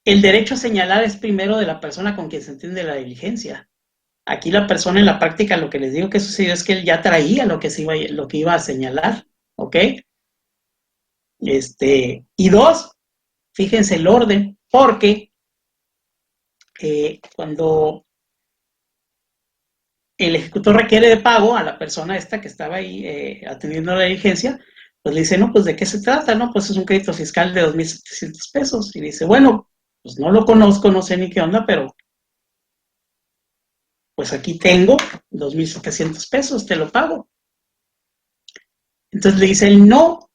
el derecho a señalar es primero de la persona con quien se entiende la diligencia. Aquí la persona en la práctica, lo que les digo que sucedió es que él ya traía lo que iba a señalar, ¿ok? Y dos, fíjense el orden, porque cuando el ejecutor requiere de pago a la persona esta que estaba ahí atendiendo la diligencia, pues le dice, no, pues ¿de qué se trata? No, pues es un crédito fiscal de 2,700 pesos. Y dice, bueno, pues no lo conozco, no sé ni qué onda, pero pues aquí tengo 2,700 pesos, te lo pago. Entonces le dice, no,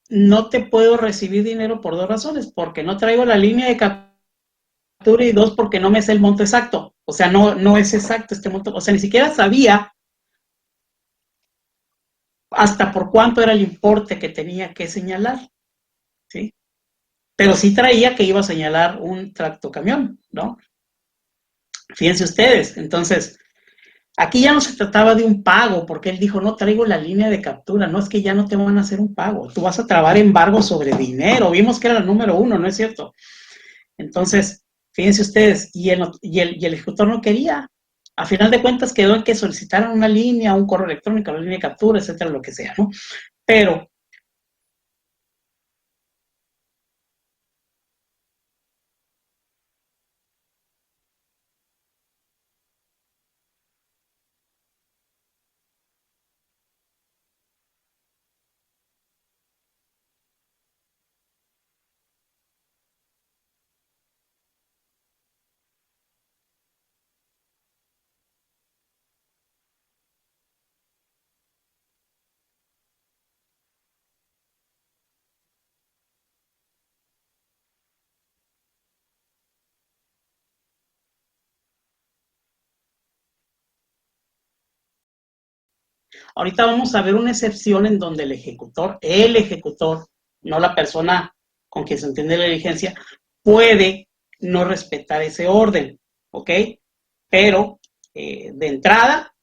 no te puedo recibir dinero por dos razones, porque no traigo la línea de captura y dos, porque no me sé el monto exacto. O sea, no es exacto este monto, o sea, ni siquiera sabía hasta por cuánto era el importe que tenía que señalar, ¿sí? Pero sí traía que iba a señalar un tractocamión, ¿no? Fíjense ustedes, entonces, aquí ya no se trataba de un pago, porque él dijo, no traigo la línea de captura, no es que ya no te van a hacer un pago, tú vas a trabar embargo sobre dinero, vimos que era el número uno, ¿no es cierto? Entonces, fíjense ustedes, y el ejecutor no quería, a final de cuentas quedó en que solicitaran una línea, un correo electrónico, una línea de captura, etcétera, lo que sea, ¿no? Pero ahorita vamos a ver una excepción en donde el ejecutor, no la persona con quien se entiende la diligencia, puede no respetar ese orden, ¿ok? Pero de entrada,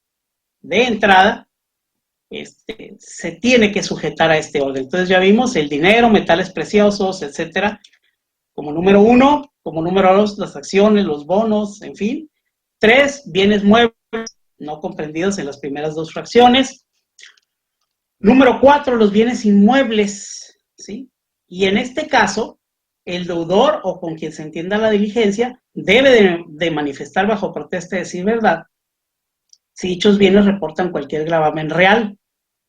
se tiene que sujetar a este orden. Entonces ya vimos el dinero, metales preciosos, etcétera, como número uno, como número dos, las acciones, los bonos, en fin. Tres, bienes muebles no comprendidos en las primeras dos fracciones. Número 4, los bienes inmuebles, ¿sí? Y en este caso, el deudor o con quien se entienda la diligencia debe de manifestar bajo protesta de decir verdad si dichos bienes reportan cualquier gravamen real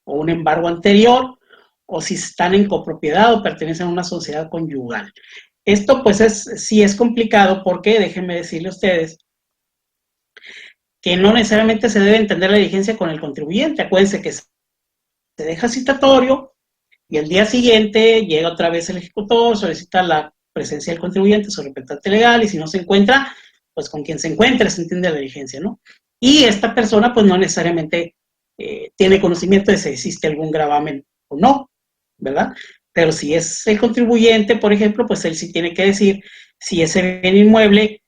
o un embargo anterior o si están en copropiedad o pertenecen a una sociedad conyugal. Esto pues sí es complicado porque déjenme decirle a ustedes que no necesariamente se debe entender la diligencia con el contribuyente. Acuérdense que se deja citatorio y el día siguiente llega otra vez el ejecutor, solicita la presencia del contribuyente, su representante legal, y si no se encuentra, pues con quien se encuentre se entiende la diligencia, ¿no? Y esta persona pues no necesariamente tiene conocimiento de si existe algún gravamen o no, ¿verdad? Pero si es el contribuyente, por ejemplo, pues él sí tiene que decir si ese bien inmueble,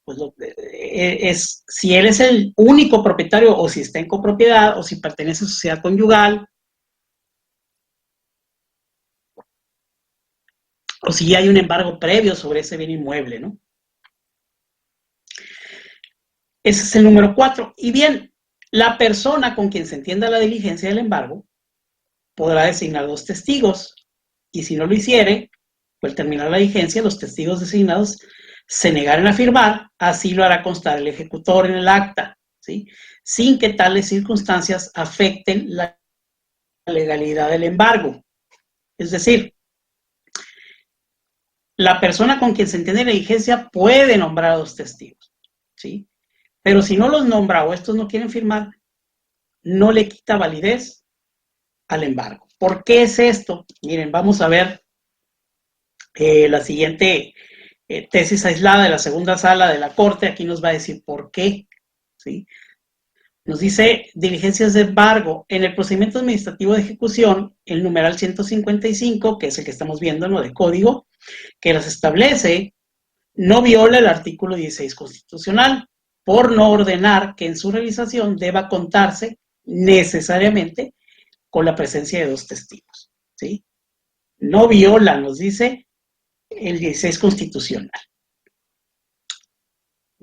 pues si él es el único propietario o si está en copropiedad o si pertenece a sociedad conyugal, o si ya hay un embargo previo sobre ese bien inmueble, ¿no? Ese es el número 4. Y bien, la persona con quien se entienda la diligencia del embargo podrá designar 2 testigos, y si no lo hiciere, pues al terminar la vigencia, los testigos designados se negaren a firmar, así lo hará constar el ejecutor en el acta, ¿sí? Sin que tales circunstancias afecten la legalidad del embargo. Es decir, la persona con quien se entiende la diligencia puede nombrar a 2 testigos, ¿sí? Pero si no los nombra o estos no quieren firmar, no le quita validez al embargo. ¿Por qué es esto? Miren, vamos a ver la siguiente tesis aislada de la segunda sala de la Corte. Aquí nos va a decir por qué, ¿sí? Nos dice diligencias de embargo. En el procedimiento administrativo de ejecución, el numeral 155, que es el que estamos viendo, ¿no?, de código, que las establece, no viola el artículo 16 constitucional por no ordenar que en su realización deba contarse necesariamente con la presencia de 2 testigos, ¿sí? No viola, nos dice el 16 constitucional.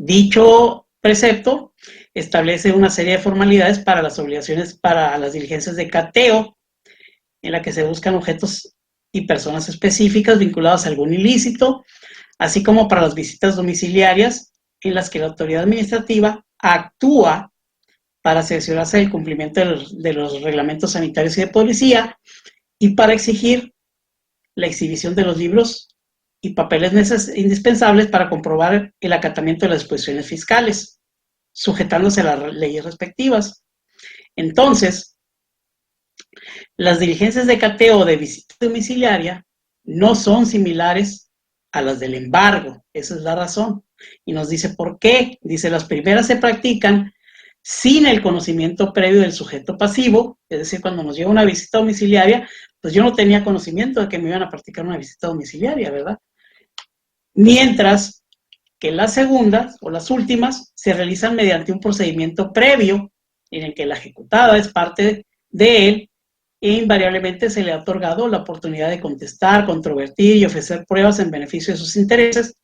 Dicho precepto establece una serie de formalidades para las obligaciones para las diligencias de cateo, en la que se buscan objetos y personas específicas vinculadas a algún ilícito, así como para las visitas domiciliarias, en las que la autoridad administrativa actúa para cerciorarse del cumplimiento de los reglamentos sanitarios y de policía y para exigir la exhibición de los libros y papeles indispensables para comprobar el acatamiento de las disposiciones fiscales, sujetándose a las leyes respectivas. Entonces, las diligencias de cateo o de visita domiciliaria no son similares a las del embargo. Esa es la razón. Y nos dice por qué. Dice, las primeras se practican sin el conocimiento previo del sujeto pasivo, es decir, cuando nos llega una visita domiciliaria, pues yo no tenía conocimiento de que me iban a practicar una visita domiciliaria, ¿verdad? Mientras que las segundas o las últimas se realizan mediante un procedimiento previo en el que la ejecutada es parte de él e invariablemente se le ha otorgado la oportunidad de contestar, controvertir y ofrecer pruebas en beneficio de sus intereses,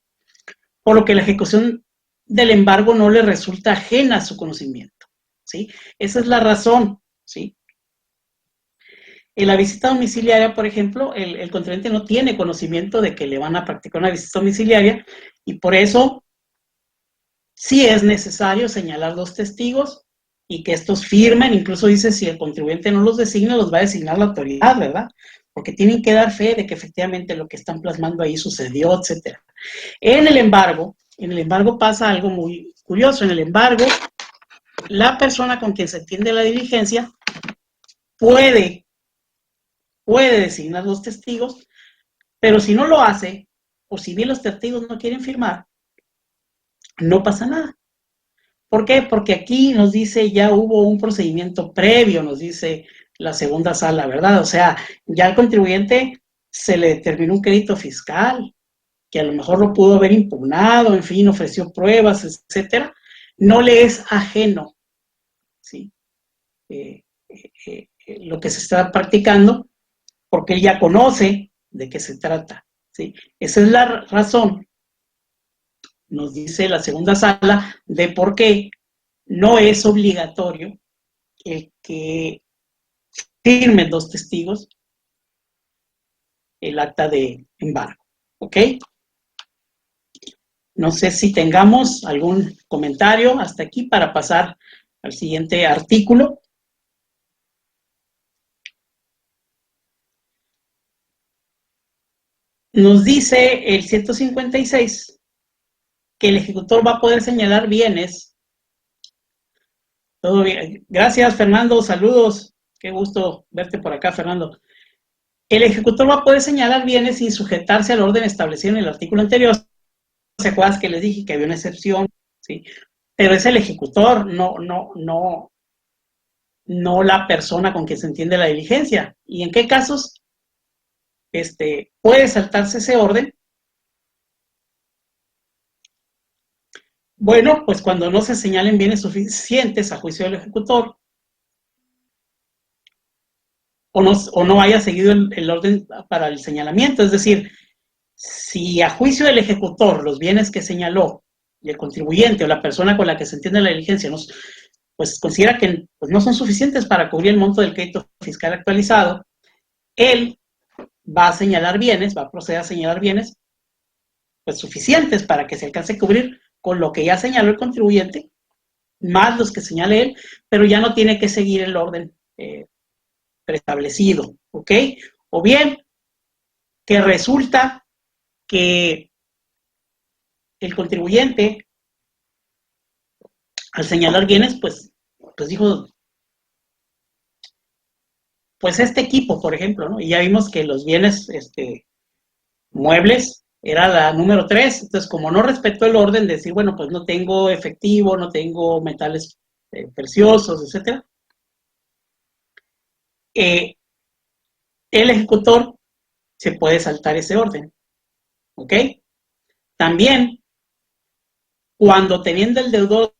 por lo que la ejecución del embargo no le resulta ajena a su conocimiento, ¿sí? Esa es la razón, ¿sí? En la visita domiciliaria, por ejemplo, el contribuyente no tiene conocimiento de que le van a practicar una visita domiciliaria y por eso sí es necesario señalar 2 testigos y que estos firmen, incluso dice si el contribuyente no los designa, los va a designar la autoridad, ¿verdad? Porque tienen que dar fe de que efectivamente lo que están plasmando ahí sucedió, etcétera. En el embargo pasa algo muy curioso. En el embargo, la persona con quien se entiende la diligencia puede designar 2 testigos, pero si no lo hace, o si bien los testigos no quieren firmar, no pasa nada. ¿Por qué? Porque aquí nos dice ya hubo un procedimiento previo, nos dice la segunda sala, ¿verdad? O sea, ya al contribuyente se le determinó un crédito fiscal, que a lo mejor lo pudo haber impugnado, en fin, ofreció pruebas, etcétera. No le es ajeno, ¿sí? Lo que se está practicando, porque él ya conoce de qué se trata, ¿sí? Esa es la razón, nos dice la segunda sala, de por qué no es obligatorio el que firmen 2 testigos el acta de embargo, ¿ok? No sé si tengamos algún comentario hasta aquí para pasar al siguiente artículo. Nos dice el 156 que el ejecutor va a poder señalar bienes. Todo bien. Gracias, Fernando. Saludos. Qué gusto verte por acá, Fernando. El ejecutor va a poder señalar bienes sin sujetarse al orden establecido en el artículo anterior. ¿Se acuerdan que les dije que había una excepción? ¿Sí? Pero es el ejecutor, no la persona con quien se entiende la diligencia. ¿Y en qué casos puede saltarse ese orden? Bueno, pues cuando no se señalen bienes suficientes a juicio del ejecutor, o no haya seguido el orden para el señalamiento. Es decir, si a juicio del ejecutor los bienes que señaló y el contribuyente o la persona con la que se entiende la diligencia pues considera que pues no son suficientes para cubrir el monto del crédito fiscal actualizado, él va a señalar bienes, va a proceder a señalar bienes pues suficientes para que se alcance a cubrir con lo que ya señaló el contribuyente, más los que señale él, pero ya no tiene que seguir el orden preestablecido, ¿ok? O bien que resulta que el contribuyente, al señalar bienes, pues dijo, pues este equipo, por ejemplo, ¿no? Y ya vimos que los bienes muebles era la número 3, entonces como no respetó el orden de decir, bueno, pues no tengo efectivo, no tengo metales preciosos, etcétera, el ejecutor se puede saltar ese orden, ¿ok? También, cuando teniendo el deudor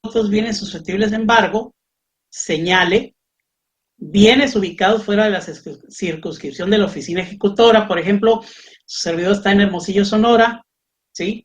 otros bienes susceptibles de embargo, señale bienes ubicados fuera de la circunscripción de la oficina ejecutora. Por ejemplo, su servidor está en Hermosillo, Sonora, ¿sí?